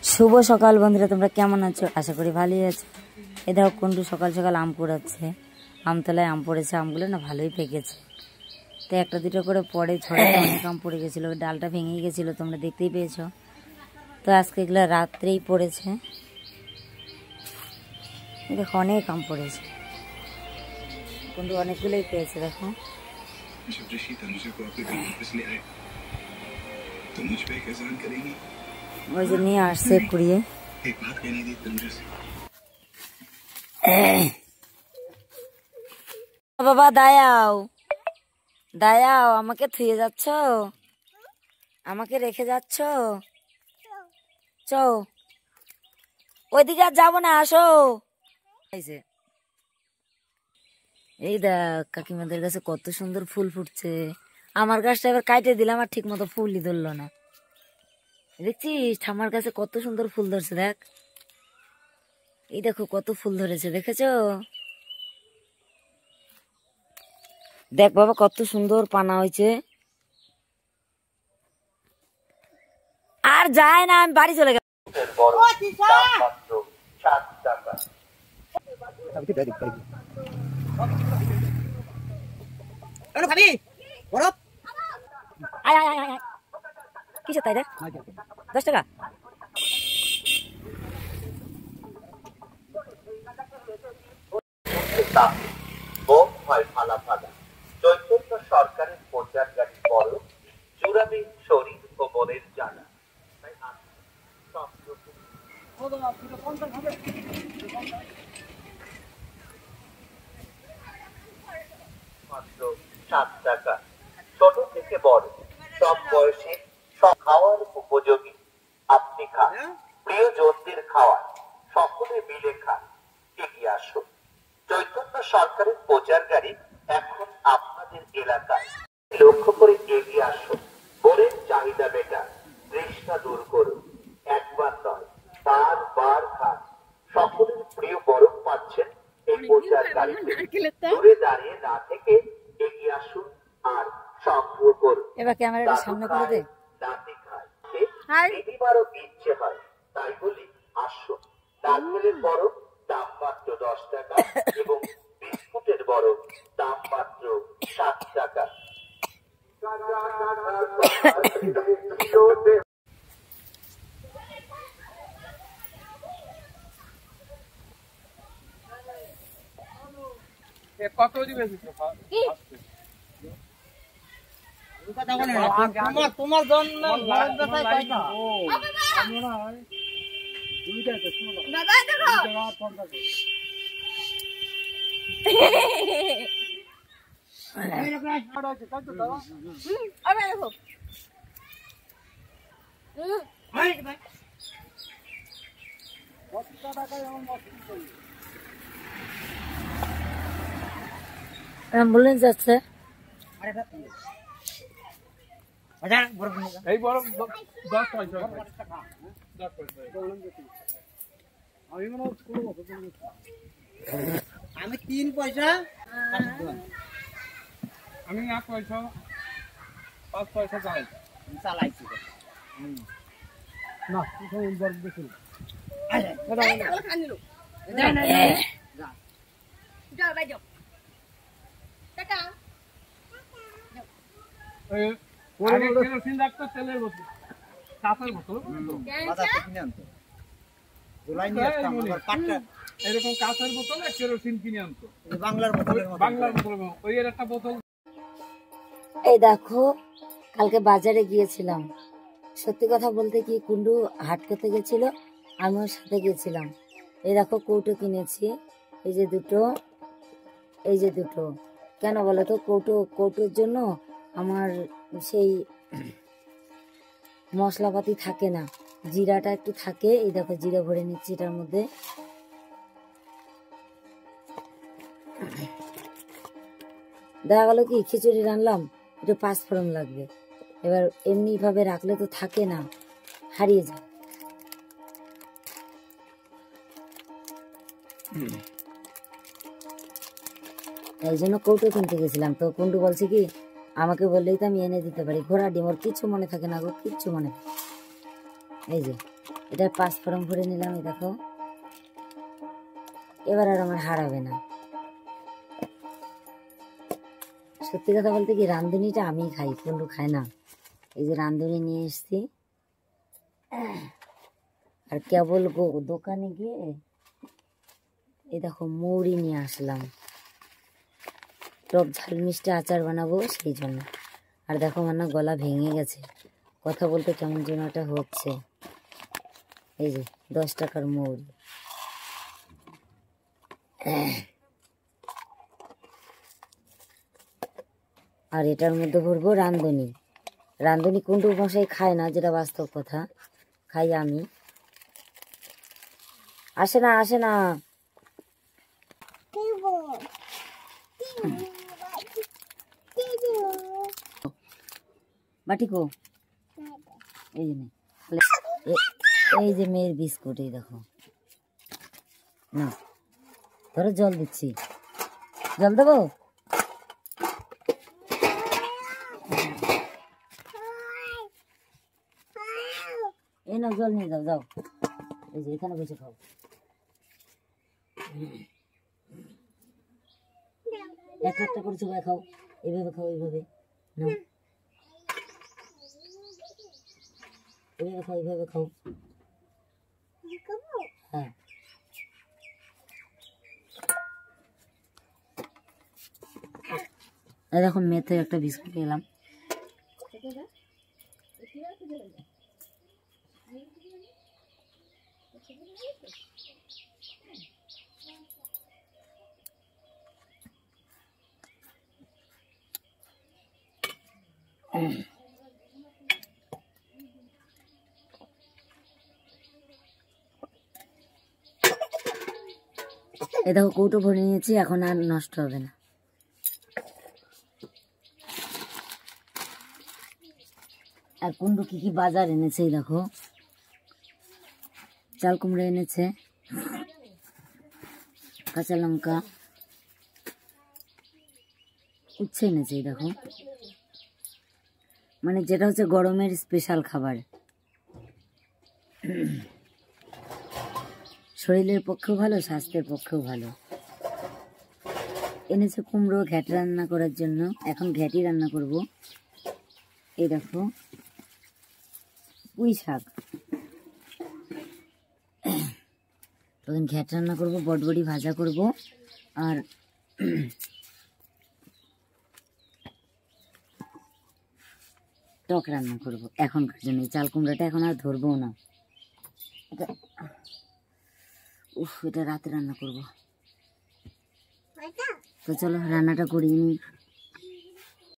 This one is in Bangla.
শুভ সকাল বন্ধুরা, তোমরা কেমন আছো? আশা করি ভালোই আছো। এই দেখো কুন্ডু সকাল সকাল আম কুড়াচ্ছে। আমতলায় আম পড়েছে, আমগুলো না ভালোই পেকেছে। তো একটা দুটো করে পড়ে ঝড়ে অনেক আম পড়ে গেছিলো, ডালটা ভেঙেই গেছিলো, তোমরা দেখতেই পেয়েছো। তো আজকে এগুলো রাত্রেই পড়েছে। দেখো অনেক আম পড়েছে, কুন্ডু অনেকগুলোই পেয়েছে। দেখো ওই যে নিয়ে আসছে কুড়িয়ে। বাবা দায়াও দায়াও, আমাকে থুয়ে যাচ্ছ, আমাকে রেখে যাচ্ছ। চো ওইদিকে আর যাবো না, আসো। এই দেখ কাকিমাদের কাছে কত সুন্দর ফুল ফুটছে। আমার গাছটা এবার কাটে দিলাম, আর ঠিক মতো ফুলই ধরলো না। দেখছিস ঠাম্মার কাছে কত সুন্দর ফুল ধরছে, দেখ। এই দেখো কত ফুল ধরেছে, দেখেছো? দেখ বাবা কত সুন্দর পানা হয়েছে। আর যায় না, আমি বাড়ি চলে গেলাম। কিসের তাই রে? 10 টাকা। চৈতন্য সরকারের প্রচার গাড়ি বড় জুড়াবে শরীর ও মনের জানা। মাত্র 7 টাকা। ছোট থেকে বড় সব বয়সে সব খাওয়ার উপযোগী। আপনি খান, প্রিয়জনদের খাওয়ান, সকলে মিলে খান, এগিয়ে আসুন। চৈতন্য সরকারের প্রচার গাড়ি এখন আপনাদের এলাকায়। লক্ষ্য করে এগিয়ে আসুন। বোনের চাহিদা মেটা, তৃষ্ণা দূর করুন। একবার নয়, বারবার খান। সকলের প্রিয় বরফ পাচ্ছেন এই প্রচার গাড়িতে। দূরে দাঁড়িয়ে না থেকে এগিয়ে আসুন আর সংগ্রহ করুন। এবার ক্যামেরাটা সামনে করে দে। নাতি খায়, দিদিবারও ইচ্ছে হয়, তাই বলি আসুন। নারকেলের বরফ দাম মাত্র 10 টাকা এবং বিস্কুটের বরফ দাম মাত্র 7 টাকা। কত দিবে? তোমার জন্য অ্যাম্বুলেন্স যাচ্ছে। এই বরফ 10 পয়সা। আমি 3 পয়সা, আমি 1 পয়সা 5 পয়সা চালাইছি না। বরফ বেশি কেরোসিন রাখতো, তেলের বোতল, কাঁচের বোতল, এরকম কাঁচের বোতল কেরোসিন কিনে আনতো, বাংলার বোতল, ওই এর একটা বোতল। এই দেখো কালকে বাজারে গিয়েছিলাম। সত্যি কথা বলতে কি, কুন্ডু হাট করতে গেছিল, আমি ওর সাথে গেছিলাম। এই দেখো কৌটো কিনেছি, এই যে দুটো, এই যে দুটো। কেন বলো তো? কৌটোর জন্য আমার সেই মশলাপাতি থাকে না, জিরাটা একটু থাকে। এই দেখো জিরা ভরে নিচ্ছি এটার মধ্যে। দেখা গেল কি খিচুড়ি রান্নাম, একটু 5 ফোড়ন লাগবে। এবার এমনি ভাবে রাখলে তো থাকে না, হারিয়ে যায়। এই জন্য কৌটো কিনতে গেছিলাম। তো কুন্ডু বলছে কি, আমাকে বললেই তো আমি এনে দিতে পারি। ঘোড়া ডিম, ওর কিচ্ছু মনে থাকে না গো, কিচ্ছু মনে থাকে। এই যে এটা 5 ফোড়ন ভরে নিলাম। এই দেখো, এবার আর আমার হারাবে না। সত্যি কথা বলতে কি, রাঁধুনিটা আমি খাই, কুন্ডু খায় না। এই যে রাঁধুনি নিয়ে এসছি, আর কেবল দোকানে গিয়ে এই দেখো মৌরি নিয়ে আসলাম, টক ঝাল মিষ্টি আচার বানাবো সেই জন্য। আর দেখো আমার না গলা ভেঙে গেছে, কথা বলতে কেমন যেন একটা হচ্ছে। এই যে 10 টাকার মৌরি। আর এটার মধ্যে ভরবো রাঁধুনি। রাঁধুনি কুন্ডু মশাই খায় না, যেটা বাস্তব কথা, খাই আমি। আসে না, আসে না। বাটি কো, এই যে এই যে মেয়ের বিস্কুট, এই দেখো না, ধরো জল দিচ্ছি, জল দেবো। এই না, জল নিয়ে যাও, যাও। এই যে এখানে বসে খাও। একটা একটা করে চোবাই খাও, এইভাবে খাও, এইভাবে নাও, এইভাবে খাও, এইভাবে খাও। হ্যাঁ, এই দেখো মেথে একটা বিস্কুট এলাম। এই দেখো কৌটো ভরে নিয়েছি, এখন আর নষ্ট হবে না। আর কুন্ডু কি কি বাজার এনেছে, এই দেখো চাল কুমড়ো এনেছে, কাঁচা লঙ্কা, উচ্ছে এনেছে। এই দেখো, মানে যেটা হচ্ছে গরমের স্পেশাল খাবার, শরীরের পক্ষেও ভালো, স্বাস্থ্যের পক্ষেও ভালো। এনেছে কুমড়ো ঘ্যাট রান্না করার জন্য, এখন ঘ্যাটি রান্না করব। এই দেখো পুঁই শাক, তখন ঘ্যাট রান্না করব, বটবড়ি ভাজা করব, আর টক রান্না করব এখনকার জন্য। চাল কুমড়াটা এখন আর ধরবো না, এটা রাতে রান্না করব। তো চলো রান্নাটা করিয়ে নিই।